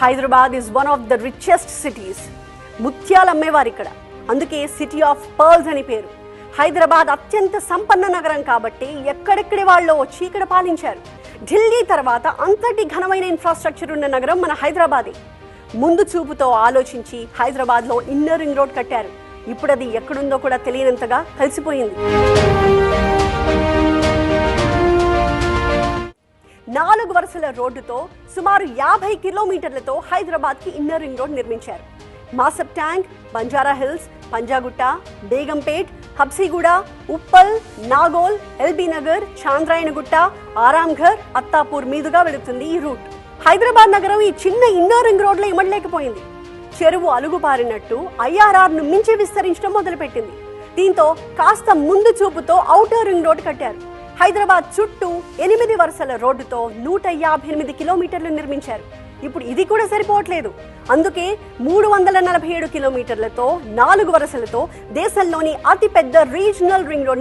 Hyderabad is one of the richest cities. ముత్యాలు అమ్మేవారు ఇక్కడ, అందుకే సిటీ ఆఫ్ పర్ల్స్ అని పేరు. హైదరాబాద్ అత్యంత సంపన్న నగరం కాబట్టి ఎక్కడెక్కడి వాళ్ళు వచ్చి ఇక్కడ పాలించారు. ఢిల్లీ తర్వాత అంతటి ఘనమైన ఇన్ఫ్రాస్ట్రక్చర్ ఉన్న నగరం మన హైదరాబాదే. ముందు చూపుతో ఆలోచించి హైదరాబాద్లో ఇన్నర్ రింగ్ రోడ్ కట్టారు. ఇప్పుడు అది ఎక్కడుందో కూడా తెలియనంతగా కలిసిపోయింది. 4 వరుసల రోడ్డుతో సుమారు 50 కిలోమీటర్లతో హైదరాబాద్కి ఇన్నర్ రింగ్ రోడ్ నిర్మించారు. Masab tank, Banjara hills, Panjagutta, Begumpet, Habsiguda, Uppal, Nagole, LB Nagar, Chandrayangutta, Aramghar, Attapur మీదుగా వెళుతుంది ఈ రూట్. హైదరాబాద్ నగరం ఈ చిన్న ఇన్నర్ రింగ్ రోడ్లో ఇమడలేకపోయింది. చెరువు అలుగుపారినట్టు ఐఆర్ఆర్ను మించి విస్తరించడం మొదలుపెట్టింది. దీంతో కాస్త ముందు చూపుతో ఔటర్ రింగ్ రోడ్ కట్టారు. హైదరాబాద్ చుట్టూ 8 వరుసల రోడ్డుతో 158 కిలోమీటర్లు నిర్మించారు. ఇప్పుడు ఇది కూడా సరిపోవట్లేదు. అందుకే 347 కిలోమీటర్లతో 4 వరుసలతో దేశంలోని అతిపెద్ద రీజనల్ రింగ్ రోడ్